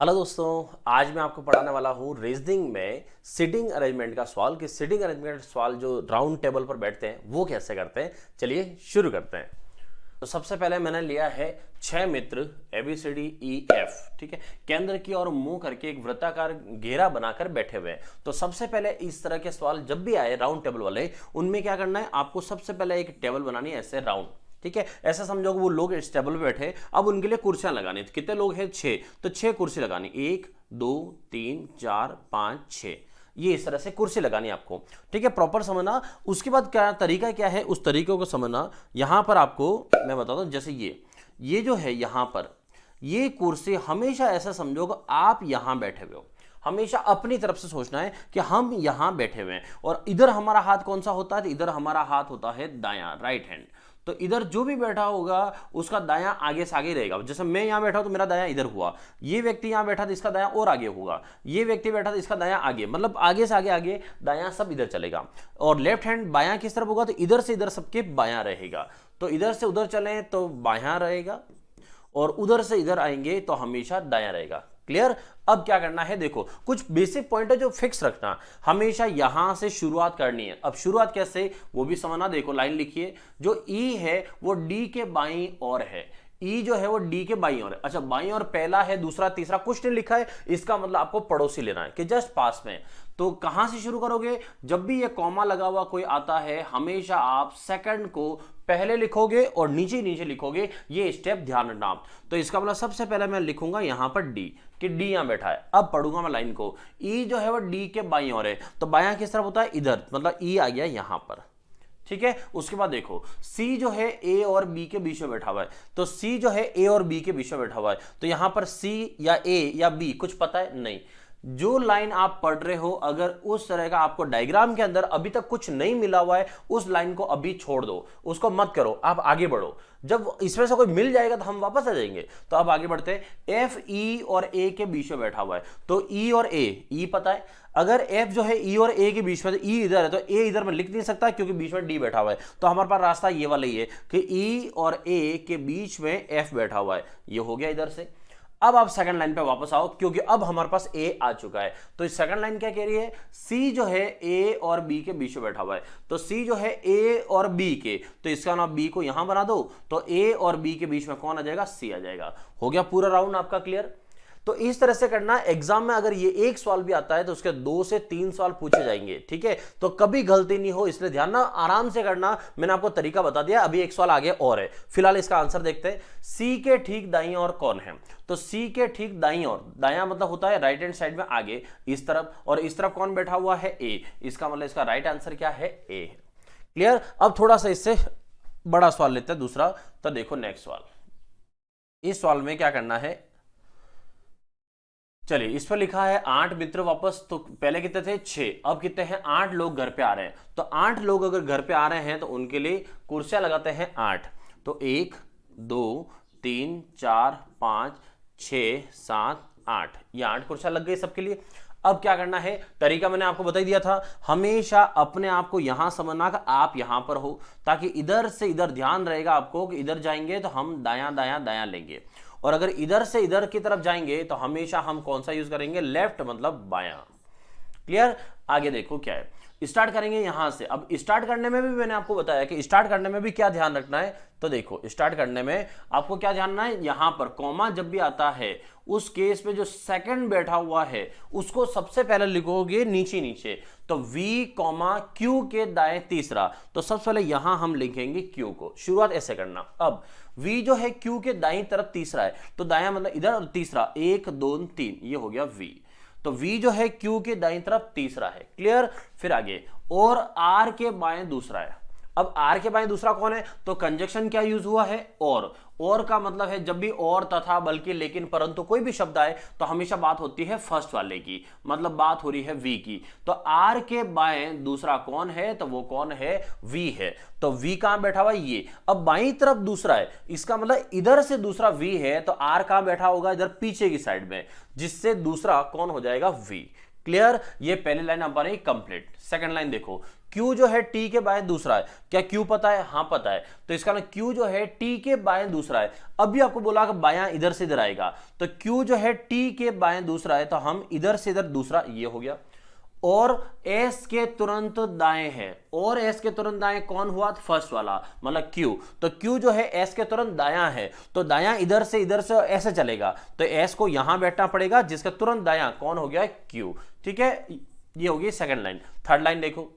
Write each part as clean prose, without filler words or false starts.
Hello दोस्तों, आज मैं आपको पढ़ाने वाला हूँ रीजनिंग में सिटिंग अरेंजमेंट का सवाल कि सिटिंग अरेंजमेंट सवाल जो राउंड टेबल पर बैठते हैं वो कैसे करते हैं। चलिए शुरू करते हैं। तो सबसे पहले मैंने लिया है 6 मित्र ABCDEF, ठीक है। केंद्र की ओर मुंह करके एक वृत्ताकार घेरा बनाकर बैठे हुए हैं। तो सबसे पहले इस तरह के सवाल जब भी आए राउंड टेबल वाले, उनमें क्या करना है, आपको सबसे पहले एक टेबल बनानी है ऐसे राउंड, ठीक है। ऐसा समझो कि वो लोग इस टेबल पे बैठे, अब उनके लिए कुर्सियां लगानी। तो कितने लोग हैं? 6। तो 6 कुर्सी लगानी, 1 2 3 4 5 6, ये इस तरह से कुर्सी लगानी आपको, ठीक है। प्रॉपर समझना। उसके बाद क्या तरीका क्या है, उस तरीके को समझना। यहां पर आपको मैं बताता हूं, जैसे ये जो है यहां पर ये कुर्सी, हमेशा ऐसा समझो कि आप यहां बैठे हुए हो। हमेशा अपनी तरफ से सोचना है कि हम यहां बैठे हुए हैं और इधर हमारा हाथ कौन सा होता है, तो इधर हमारा हाथ होता है दायां, राइट हैंड। तो इधर जो भी बैठा होगा उसका दायां आगे से आगे रहेगा। जैसे मैं यहां बैठा हूं तो मेरा दायां इधर हुआ, ये व्यक्ति यहां बैठा तो इसका दायां और आगे होगा, ये व्यक्ति बैठा तो इसका दायां आगे, मतलब आगे से आगे आगे दायां सब इधर चलेगा। और लेफ्ट हैंड बायां किस तरफ होगा, तो इधर से इधर सबके बायां रहेगा। तो इधर से उधर चलें तो बायां रहेगा और उधर से इधर आएंगे तो हमेशा दायां रहेगा। क्लियर? अब क्या करना है, देखो कुछ बेसिक पॉइंट है जो फिक्स रखना। हमेशा यहां से शुरुआत करनी है। अब शुरुआत कैसे वो भी समझना। देखो लाइन लिखिए, जो ई है वो डी के बाईं ओर है। ई जो है वो डी के बाईं ओर है। अच्छा, बाईं ओर पहला है, दूसरा, तीसरा कुछ नहीं लिखा है, इसका मतलब आपको पड़ोसी लेना है कि जस्ट पास में। तो कहां से शुरू करोगे, जब भी ये कॉमा लगा हुआ कोई आता है हमेशा आप सेकंड को पहले लिखोगे और नीचे नीचे लिखोगे, ये स्टेप ध्यान रखना आप। तो इसका मतलब सबसे पहले मैं लिखूंगा यहां पर डी, कि डी यहां बैठा है। अब पढ़ूंगा मैं लाइन को, ई जो है वो डी के बाईं ओर है, तो बायां किस तरफ होता है, इधर, मतलब ई आ गया यहां पर, ठीक है। उसके बाद देखो सी जो है ए और बी के बीच में बैठा हुआ है, तो सी जो है ए और बी के बीच में बैठा हुआ है, तो यहां पर सी या ए या बी कुछ पता है नहीं। जो लाइन आप पढ़ रहे हो, अगर उस तरह का आपको डायग्राम के अंदर अभी तक कुछ नहीं मिला हुआ है, उस लाइन को अभी छोड़ दो, उसको मत करो, आप आगे बढ़ो। जब इसमें से कोई मिल जाएगा तो हम वापस आ जाएंगे। तो अब आगे बढ़ते हैं। एफ ई और ए के बीच में बैठा हुआ है, तो ई और ए, ई पता है। अगर एफ जो है ई और ए के बीच में, तो ई इधर है तो ए इधर में लिख नहीं सकता क्योंकि बीच में डी बैठा हुआ है। तो हमारे पास रास्ता ये वाला ही है कि ई और ए के बीच में एफ बैठा हुआ है, ये हो गया इधर से। अब आप सेकंड लाइन पे वापस आओ क्योंकि अब हमारे पास ए आ चुका है। तो इस सेकंड लाइन क्या कह रही है, सी जो है ए और बी के बीच में बैठा हुआ है, तो सी जो है ए और बी के, तो इसका नाम बी को यहां बना दो, तो ए और बी के बीच में कौन आ जाएगा, सी आ जाएगा। हो गया पूरा राउंड आपका क्लियर। तो इस तरह से करना। एग्जाम में अगर ये एक सवाल भी आता है तो उसके 2 से 3 सवाल पूछे जाएंगे, ठीक है। तो कभी गलती नहीं हो, इसलिए ध्यान ना, आराम से करना। मैंने आपको तरीका बता दिया, अभी एक सवाल आगे और है। फिलहाल इसका आंसर देखते हैं। सी के ठीक दाईं ओर कौन है, तो सी के ठीक दाईं ओर, दायां मतलब होता है राइट हैंड साइड में आगे इस तरफ, और इस तरफ कौन बैठा हुआ है, ए। इसका मतलब इसका राइट आंसर क्या है, ए। क्लियर? अब थोड़ा सा इससे बड़ा सवाल लेते हैं दूसरा। तो देखो नेक्स्ट सवाल, इस सवाल में क्या करना है, चलिए इस पर लिखा है 8 मित्र वापस। तो पहले कितने थे, 6, अब कितने हैं, 8 लोग घर पे आ रहे हैं। तो 8 लोग अगर घर पे आ रहे हैं तो उनके लिए कुर्सियां लगाते हैं 8। तो 1 2 3 4 5 6 7 8, ये 8 कुर्सियां लग गई सबके लिए। अब क्या करना है, तरीका मैंने आपको बता ही दिया था। हमेशा अपने आप को यहां समझना कि आप यहां पर हो, ताकि इधर से इधर ध्यान रहेगा आपको कि इधर जाएंगे तो हम दायां दायां दायां लेंगे, और अगर इधर से इधर की तरफ जाएंगे तो हमेशा हम कौन सा यूज करेंगे, लेफ्ट, मतलब बायां। क्लियर? आगे देखो क्या है, स्टार्ट करेंगे यहां से। अब स्टार्ट करने में भी मैंने आपको बताया कि स्टार्ट करने में भी क्या ध्यान रखना है। तो देखो स्टार्ट करने में आपको क्या ध्यान रखना है, यहां पर कॉमा जब भी आता है उस केस में जो सेकंड बैठा हुआ है उसको सबसे पहले लिखोगे नीचे नीचे। तो V कॉमा Q के दाएं तीसरा, तो सबसे पहले यहां हम लिखेंगे Q को, शुरुआत ऐसे करना। अब V जो है Q के दाईं तरफ तीसरा है, तो दायां मतलब इधर, और तीसरा 1 2 3, ये हो गया V। तो V जो है Q के दाईं तरफ तीसरा है। क्लियर? फिर आगे, और R के बाएं दूसरा है। अब R के बाएं दूसरा कौन है, तो कंजक्शन क्या यूज हुआ है, और का मतलब है जब भी और, तथा, बल्कि, लेकिन, परंतु कोई भी शब्द आए तो हमेशा बात होती है फर्स्ट वाले की, मतलब बात हो रही है V की। तो R के बाएं दूसरा कौन है, तो वो कौन है, V है। तो V कहां बैठा हुआ है, ये। अब बाईं तरफ दूसरा है, इसका मतलब इधर से दूसरा V है, तो R कहां बैठा होगा, इधर पीछे की साइड में, जिससे दूसरा कौन हो जाएगा, V। क्लियर? ये पहली लाइन हमारी कंप्लीट। सेकंड लाइन देखो, Q जो है T के बाएं दूसरा है। क्या Q पता है? हाँ पता है। तो इसका ना Q जो है T के बाएं दूसरा है। अभी आपको बोला कि बायां इधर से इधर आएगा, तो Q जो है T के बाएं दूसरा है, तो हम इधर से इधर दूसरा, ये हो गया। और S के तुरंत दाएं है, और S के तुरंत दाएं कौन हुआ? फर्स्ट वाला, मतलब Q। तो Q जो है S के तुरंत दायां है, तो दायां इधर से ऐसे चलेगा, तो S को यहां बैठना पड़ेगा, जिसका तुरंत दायां कौन हो गया? Q। ठीक है, ये होगी सेकंड लाइन। थर्ड लाइन देखो,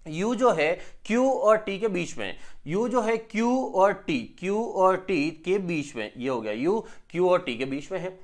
U जो है Q और T के बीच में, U जो है Q और T के बीच में, ये हो गया U Q और T के बीच में है।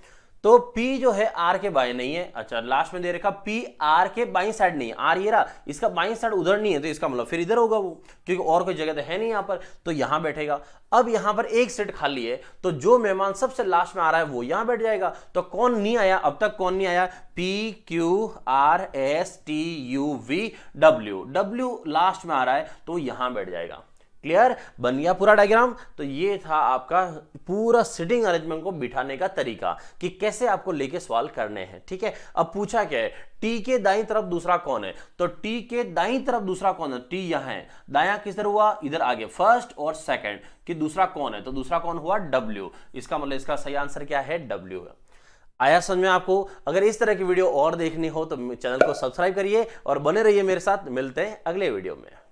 तो P जो है R के बाएं नहीं है। अच्छा, लास्ट में दे रखा P R के बाईं साइड नहीं है। R ये रहा, इसका बाईं साइड उधर नहीं है, तो इसका मतलब फिर इधर होगा वो, क्योंकि और कोई जगह तो है नहीं यहाँ पर, तो यहां बैठेगा। अब यहां पर एक सीट खाली है, तो जो मेहमान सबसे लास्ट में आ रहा है वो यहां बैठ जाएगा। तो कौन नहीं आया अब तक? कौन नहीं आया? P Q R S T U V W, W last में आ रहा है, तो यहां बैठ जाएगा। क्लियर? बन गया पूरा डायग्राम। तो ये था आपका पूरा सिटिंग अरेंजमेंट को बिठाने का तरीका कि कैसे आपको लेके सवाल करने हैं। ठीक है, अब पूछा क्या है? टी के दाईं तरफ दूसरा कौन है? तो टी के दाईं तरफ दूसरा कौन है? टी यहां है, दायां किधर हुआ? इधर आगे, फर्स्ट और सेकंड कि दूसरा कौन है? तो दूसरा कौन हुआ? डब्ल्यू। इसका मतलब इसका सही आंसर क्या है? डब्ल्यू है। आया समझ में आपको? अगर इस तरह की वीडियो और देखनी हो तो चैनल को सब्सक्राइब करिए और बने रहिए मेरे साथ। मिलते हैं अगले वीडियो में।